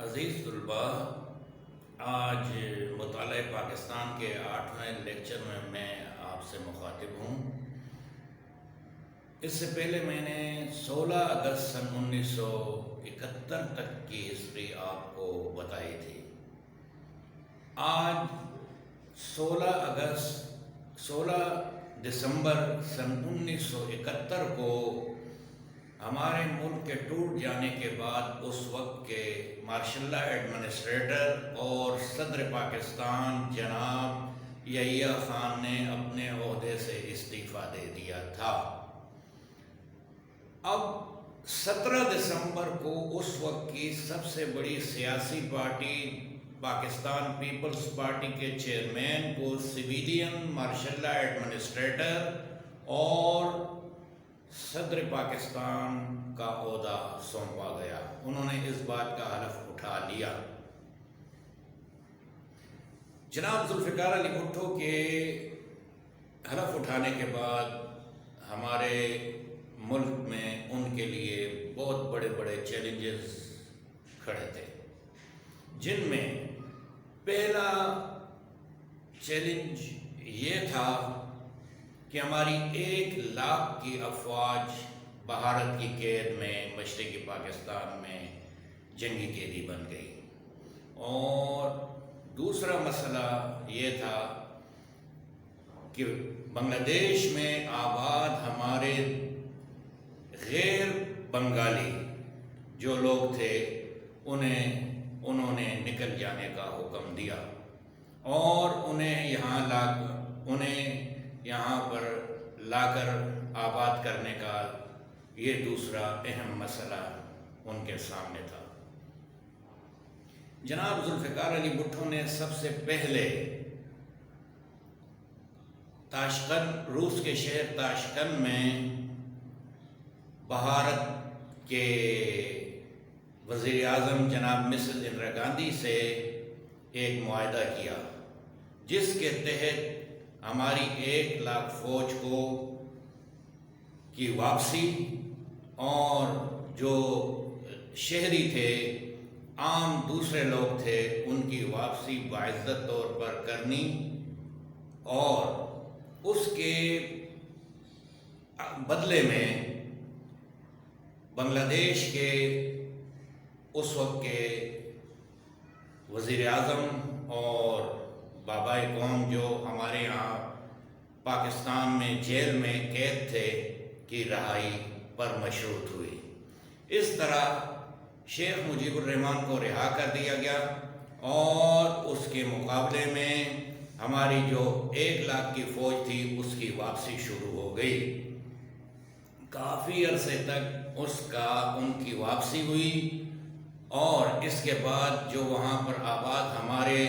عزیز طلباء، آج مطالعہ پاکستان کے 8ویں لیکچر میں آپ سے مخاطب ہوں۔ اس سے پہلے میں نے 16 اگست سن 1971 تک کی ہسٹری آپ کو بتائی تھی۔ آج 16 دسمبر سن 1971 کو ہمارے ملک کے ٹوٹ جانے کے بعد اس وقت کے مارشل لا ایڈمنسٹریٹر اور صدر پاکستان جناب یحییٰ خان نے اپنے عہدے سے استعفیٰ دے دیا تھا۔ اب 17 دسمبر کو اس وقت کی سب سے بڑی سیاسی پارٹی پاکستان پیپلز پارٹی کے چیئرمین کو سویلین مارشل لا ایڈمنسٹریٹر اور صدر پاکستان کا عہدہ سونپا گیا۔ انہوں نے اس بات کا حلف اٹھا لیا۔ جناب ذوالفقار علی بھٹو کے حلف اٹھانے کے بعد ہمارے ملک میں ان کے لیے بہت بڑے بڑے چیلنجز کھڑے تھے، جن میں پہلا چیلنج یہ تھا کہ ہماری 1 لاکھ کی افواج بھارت کی قید میں مشرقی پاکستان میں جنگی قیدی بن گئی، اور دوسرا مسئلہ یہ تھا کہ بنگلہ دیش میں آباد ہمارے غیر بنگالی جو لوگ تھے انہوں نے نکل جانے کا حکم دیا اور انہیں یہاں پر لا کر آباد کرنے کا یہ دوسرا اہم مسئلہ ان کے سامنے تھا۔ جناب ذوالفقار علی بھٹو نے سب سے پہلے تاشقند، روس کے شہر تاشقند میں بھارت کے وزیر اعظم جناب مسز اندرا گاندھی سے ایک معاہدہ کیا، جس کے تحت ہماری 1 لاکھ فوج کی واپسی اور جو شہری تھے، عام دوسرے لوگ تھے، ان کی واپسی باعزت طور پر کرنی، اور اس کے بدلے میں بنگلہ دیش کے اس وقت کے وزیر اعظم اور بابائے قوم جو ہمارے یہاں پاکستان میں جیل میں قید تھے کی رہائی پر مشروط ہوئی۔ اس طرح شیخ مجیب الرحمن کو رہا کر دیا گیا اور اس کے مقابلے میں ہماری جو 1 لاکھ کی فوج تھی اس کی واپسی شروع ہو گئی۔ کافی عرصے تک ان کی واپسی ہوئی، اور اس کے بعد جو وہاں پر آباد ہمارے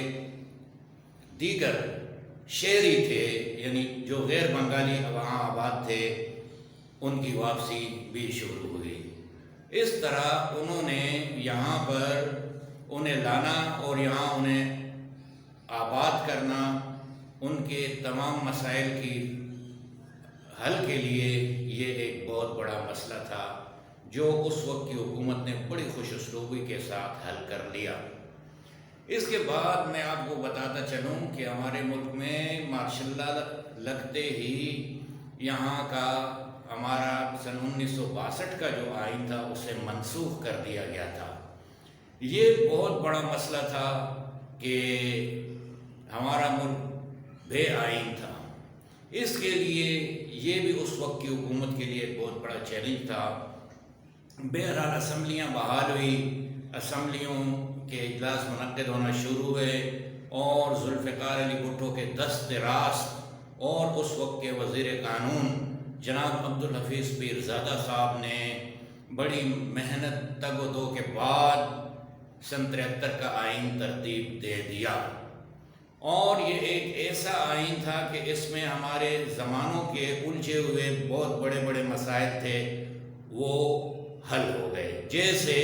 دیگر شہری تھے، یعنی جو غیر بنگالی وہاں آباد تھے، ان کی واپسی بھی شروع ہوئی۔ اس طرح انہوں نے یہاں پر انہیں لانا اور یہاں انہیں آباد کرنا ان کے تمام مسائل کی حل کے لیے یہ ایک بہت بڑا مسئلہ تھا، جو اس وقت کی حکومت نے بڑی خوش اسلوبی کے ساتھ حل کر لیا۔ اس کے بعد میں آپ کو بتاتا چلوں کہ ہمارے ملک میں مارشل لا لگتے ہی یہاں کا ہمارا سن 1962 کا جو آئین تھا اسے منسوخ کر دیا گیا تھا۔ یہ بہت بڑا مسئلہ تھا کہ ہمارا ملک بے آئین تھا۔ اس کے لیے یہ بھی اس وقت کی حکومت کے لیے بہت بڑا چیلنج تھا۔ بہرحال اسمبلیاں بحال ہوئی، اسمبلیوں کے اجلاس منعقد ہونا شروع ہوئے، اور ذوالفقار علی بھٹو کے دست راست اور اس وقت کے وزیر قانون جناب عبدالحفیظ پیرزادہ صاحب نے بڑی محنت تگ و دو کے بعد سن 73 کا آئین ترتیب دے دیا، اور یہ ایک ایسا آئین تھا کہ اس میں ہمارے زمانوں کے الجھے ہوئے بہت بڑے بڑے مسائل تھے، وہ حل ہو گئے۔ جیسے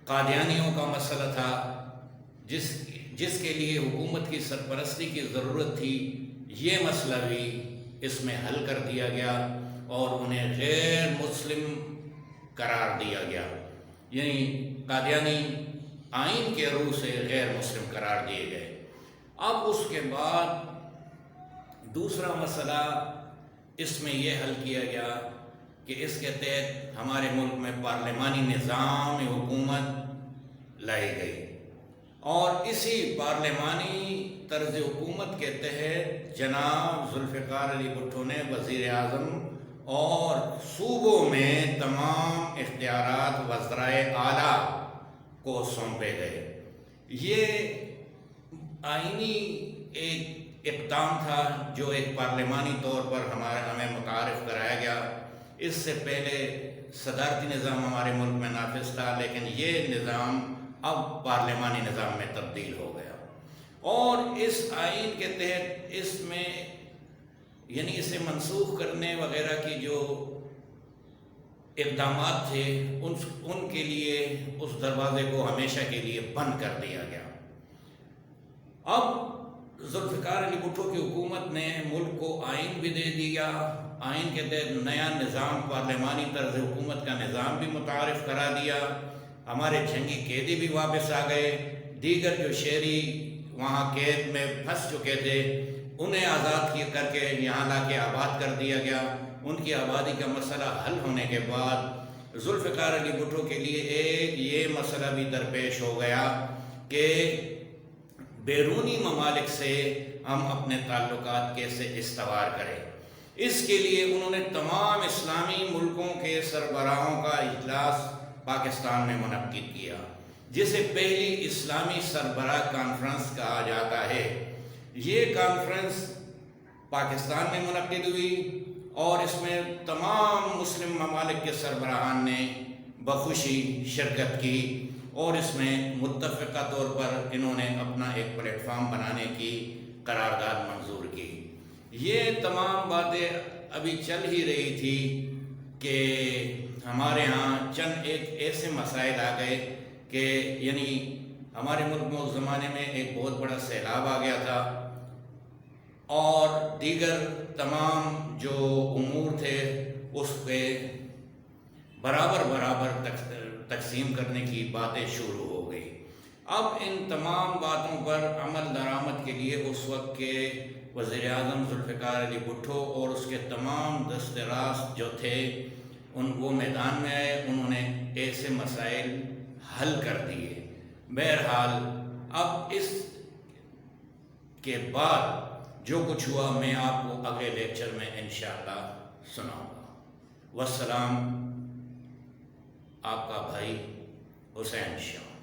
قادیانیوں کا مسئلہ تھا، جس کے لیے حکومت کی سرپرستی کی ضرورت تھی، یہ مسئلہ بھی اس میں حل کر دیا گیا اور انہیں غیر مسلم قرار دیا گیا۔ یعنی قادیانی آئین کے روح سے غیر مسلم قرار دیے گئے۔ اب اس کے بعد دوسرا مسئلہ اس میں یہ حل کیا گیا کہ اس کے تحت ہمارے ملک میں پارلیمانی نظام حکومت لائی گئی، اور اسی پارلیمانی طرز حکومت کے تحت جناب ذوالفقار علی بھٹو نے وزیر اعظم اور صوبوں میں تمام اختیارات وزرائے اعلیٰ کو سونپے گئے۔ یہ آئینی ایک اقدام تھا جو ایک پارلیمانی طور پر ہمیں متعارف کرایا گیا۔ اس سے پہلے صدارتی نظام ہمارے ملک میں نافذ تھا، لیکن یہ نظام اب پارلیمانی نظام میں تبدیل ہو گیا، اور اس آئین کے تحت اس میں یعنی اسے منسوخ کرنے وغیرہ کی جو اقدامات تھے ان کے لیے اس دروازے کو ہمیشہ کے لیے بند کر دیا گیا۔ اب ذوالفقار علی بھٹو کی حکومت نے ملک کو آئین بھی دے دیا، آئین کے تحت نیا نظام پارلیمانی طرز حکومت کا نظام بھی متعارف کرا دیا، ہمارے جنگی قیدی بھی واپس آ گئے، دیگر جو شہری وہاں قید میں پھنس چکے تھے انہیں آزاد کر کے یہاں لا کے آباد کر دیا گیا۔ ان کی آبادی کا مسئلہ حل ہونے کے بعد ذوالفقار علی بھٹو کے لیے ایک یہ مسئلہ بھی درپیش ہو گیا کہ بیرونی ممالک سے ہم اپنے تعلقات کیسے استوار کریں۔ اس کے لیے انہوں نے تمام اسلامی ملکوں کے سربراہوں کا اجلاس پاکستان میں منعقد کیا، جسے پہلی اسلامی سربراہ کانفرنس کہا جاتا ہے۔ یہ کانفرنس پاکستان میں منعقد ہوئی، اور اس میں تمام مسلم ممالک کے سربراہان نے بخوشی شرکت کی، اور اس میں متفقہ طور پر انہوں نے اپنا ایک پلیٹ فارم بنانے کی قرارداد منظور کی۔ یہ تمام باتیں ابھی چل ہی رہی تھی کہ ہمارے ہاں چند ایک ایسے مسائل آ گئے کہ یعنی ہمارے ملک میں اس زمانے میں ایک بہت بڑا سیلاب آ گیا تھا، اور دیگر تمام جو امور تھے اس پہ برابر تقسیم کرنے کی باتیں شروع ہو گئی۔ اب ان تمام باتوں پر عمل درآمد کے لیے اس وقت کے وزیر اعظم ذوالفقار علی بھٹو اور اس کے تمام دست راست جو تھے وہ میدان میں آئے، انہوں نے ایسے مسائل حل کر دیے۔ بہرحال اب اس کے بعد جو کچھ ہوا میں آپ کو اگلے لیکچر میں انشاءاللہ سناؤں گا۔ والسلام، آپ کا بھائی حسین شاہ۔